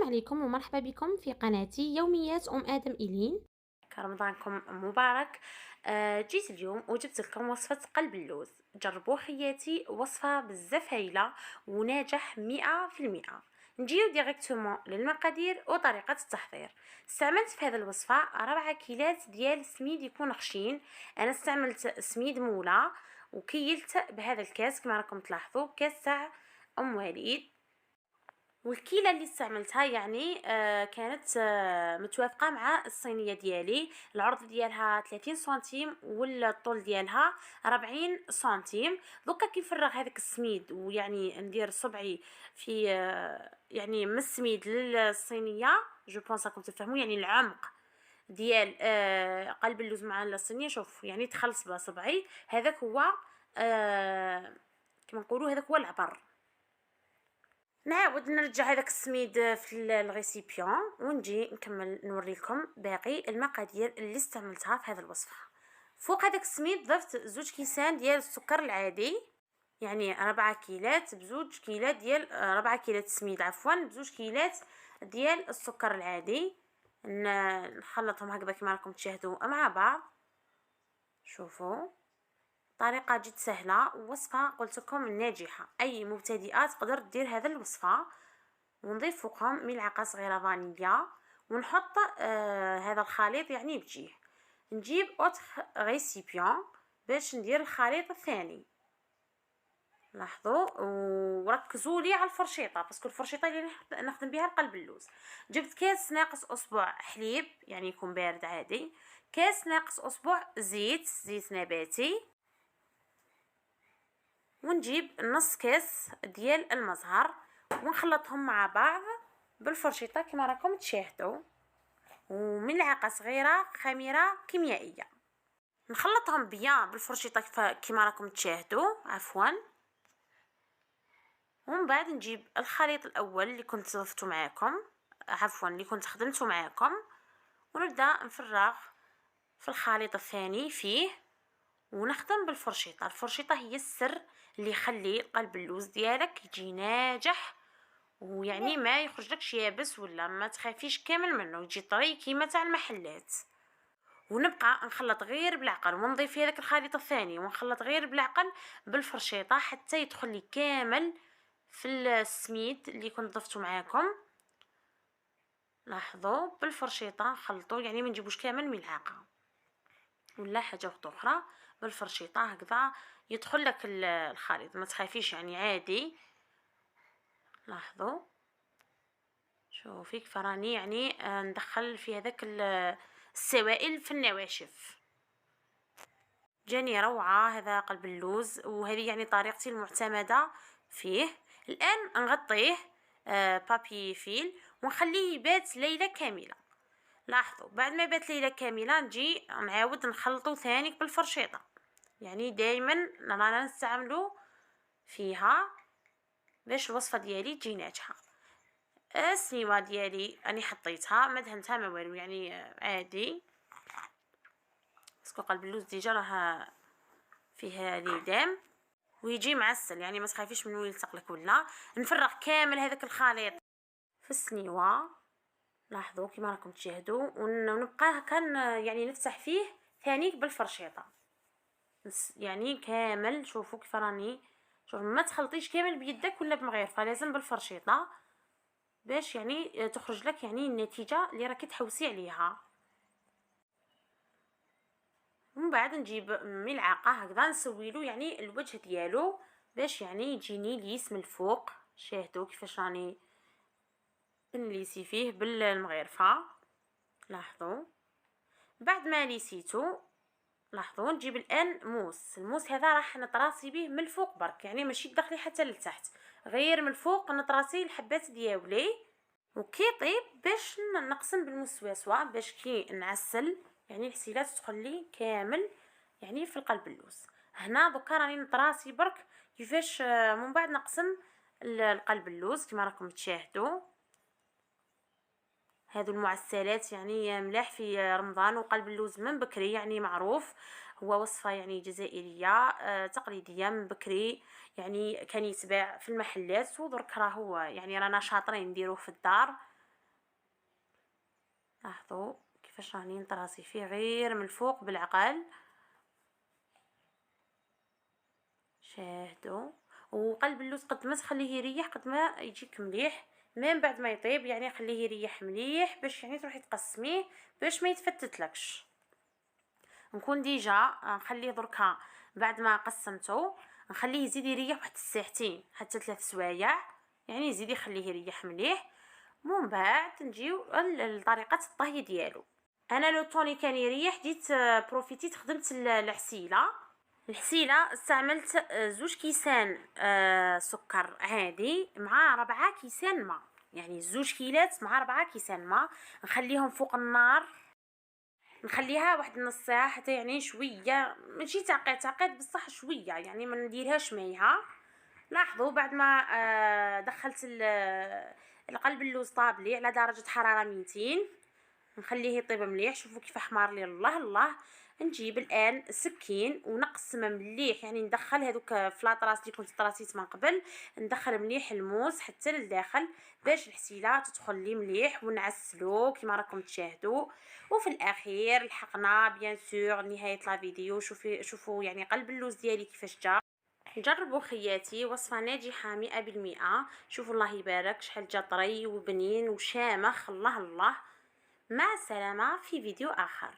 السلام عليكم ومرحبا بكم في قناتي يوميات آدم إيلين. رمضانكم مبارك. جيت اليوم وجبت لكم وصفة قلب اللوز. جربوا خياتي، وصفة بزاف هايلة وناجح 100%. نجيو ديريكتومون للمقادير وطريقة التحضير. استعملت في هذه الوصفة 4 كيلات ديال السميد يكون خشين. انا استعملت سميد مولا وكيلت بهذا الكاس كما راكم تلاحظوا، كاس تاع ام وليد. والكيله اللي استعملتها يعني كانت متوافقه مع الصينيه ديالي. العرض ديالها 30 سنتيم والطول ديالها 40 سنتيم. دوكا كي نفرغ هذاك السميد ويعني ندير صبعي في يعني من السميد للصينيه، جو بونس راكم تفهموا يعني العمق ديال قلب اللوز مع الصينيه. شوف يعني تخلص بصبعي، هذاك هو كما نقولوا هذاك هو العبر. نعاود نرجع هذاك السميد في الغيسيبيون ونجي نكمل نوري لكم باقي المقادير اللي استعملتها في هذه الوصفه. فوق هذاك السميد ضفت 2 كيسان ديال السكر العادي، يعني 4 كيلات بزوج كيلات ديال 4 كيلات سميد عفوا بزوج كيلات ديال السكر العادي. نخلطهم هكذا كما راكم تشاهدوا مع بعض. شوفوا طريقة جد سهلة، ووصفة قلت لكم ناجحة، أي مبتدئة تقدر دير هذا الوصفة. ونضيف فوقهم ملعقة صغيرة فانيليا ونحط هذا الخليط يعني بجيه. نجيب اوتخ غيسيبيون باش ندير الخليط الثاني. لاحظوا وركزوا لي على الفرشيطه باسكو الفرشيطه اللي نخدم بها قلب اللوز. جبت كاس ناقص اصبع حليب يعني يكون بارد عادي، كاس ناقص اصبع زيت نباتي، ونجيب نص كاس ديال المزهر ونخلطهم مع بعض بالفرشيطه كما راكم تشاهدوا، وملعقه صغيره خميره كيميائيه. نخلطهم بيان بالفرشيطه كما راكم تشاهدوا عفوا. ومن بعد نجيب الخليط الاول اللي كنت ضفته معاكم، عفوا اللي كنت خدمته معاكم، ونبدا نفرغ في الخليط الثاني فيه ونخدم بالفرشيطه. الفرشيطه هي السر اللي يخلي قلب اللوز ديالك يجي ناجح، ويعني ما يخرجلكش يابس ولا ما تخافيش كامل منه، يجي طري كيما تاع المحلات. ونبقى نخلط غير بالعقل ونضيف في هذاك الخليط الثاني ونخلط غير بالعقل بالفرشيطه حتى يدخل لي كامل في السميد اللي كنت ضفته معاكم. لاحظوا بالفرشيطه خلطوا، يعني ما نجيبوش كامل ملعقه ولا حاجه اخرى، بالفرشيطه هكذا يدخل لك الخليط، ما تخافيش يعني عادي. لاحظوا شوفي كيف راني يعني ندخل في هذاك السوائل في النواشف. جاني روعه هذا قلب اللوز، وهذه يعني طريقتي المعتمده فيه. الان نغطيه بابي فيل ونخليه يبات ليله كامله. لاحظوا بعد ما بات ليله كامله نجي نعاود نخلطو ثاني بالفرشيطه، يعني دائما رانا نستعملو فيها باش الوصفه ديالي تجي ناجحه. السنيوه ديالي راني حطيتها ما دهنتها ما والو، يعني عادي باسكو قلب اللوز ديجا راه فيه ليدام ويجي معسل، يعني ما تخافيش من وين يلصق لك. ولا نفرغ كامل هذاك الخليط في السنيوه، لاحظوا كما راكم تشاهدوا، ونبقى هكا يعني نفتح فيه ثاني بالفرشيطه يعني كامل. شوفوا كيف راني، شوف ما تخلطيش كامل بيدك ولا بمغيرفه، لازم بالفرشيطه باش يعني تخرج لك يعني النتيجه اللي راكي تحوسي عليها. ومن بعد نجيب ملعقه هكذا نسويلو يعني الوجه ديالو باش يعني يجيني ليس من الفوق. شاهدوا كيفاش راني نليسي فيه بالمغيرفه. لاحظوا بعد ما ليسيتو، لاحظوا نجيب الان الموس هذا راح نطراسي به من الفوق برك، يعني ماشي تدخلي حتى لتحت، غير من الفوق نطراسي الحبات ديالي. وكي طيب باش نقسم بالمسوسه باش كي نعسل يعني الحسيلات تدخل لي كامل يعني في القلب اللوز. هنا دوكا راني نطراسي برك كيفاش من بعد نقسم القلب اللوز كما راكم تشاهدوا. هذو المعسلات يعني ملاح في رمضان، وقلب اللوز من بكري يعني معروف، هو وصفة يعني جزائرية تقليدية من بكري، يعني كان يتباع في المحلات ودرك راهو يعني رانا شاطرين نديروه في الدار. لاحظوا كيفاش راني نطراسي فيه غير من الفوق بالعقل. شاهدوا. وقلب اللوز قد ما تخليه يريح قد ما يجيك مليح، من بعد ما يطيب يعني خليه يريح مليح باش يعني تروحي تقسميه باش ما يتفتتلكش. نكون ديجا نخليه دركا بعد ما قسمته نخليه يزيد يريح واحد الساعتين حتى 3 سوايع، يعني يزيد يخليه يريح مليح. من بعد نجيو لطريقه الطهي ديالو. انا لو طوني كان يريح جيت بروفيتيت خدمت الحسيله استعملت 2 كيسان سكر عادي مع 4 كيسان ماء، يعني 2 كيلات مع 4 كيسان ماء. نخليهم فوق النار، نخليها واحد نص ساعه حتى يعني شويه ماشي تعقيد بصح شويه، يعني ما نديرهاش ميها. لاحظوا بعد ما دخلت القلب اللوز طابلي على درجه حراره 200، نخليه يطيب مليح. شوفوا كيف احمر لي، الله الله. نجيب الان السكين ونقسم مليح، يعني ندخل هذوك فلاطراس اللي كنت طراسيت من قبل، ندخل مليح الموس حتى للداخل باش الحسيله تدخل لي مليح، ونعسلو كما راكم تشاهدوا. وفي الاخير لحقنا بيان سور نهايه لا فيديو. شوفوا يعني قلب اللوز ديالي كيفاش جا. جربوا خياتي، وصفه ناجحه 100%. شوفوا الله يبارك شحال جا طري وبنين وشامخ، الله الله. مع السلامة في فيديو آخر.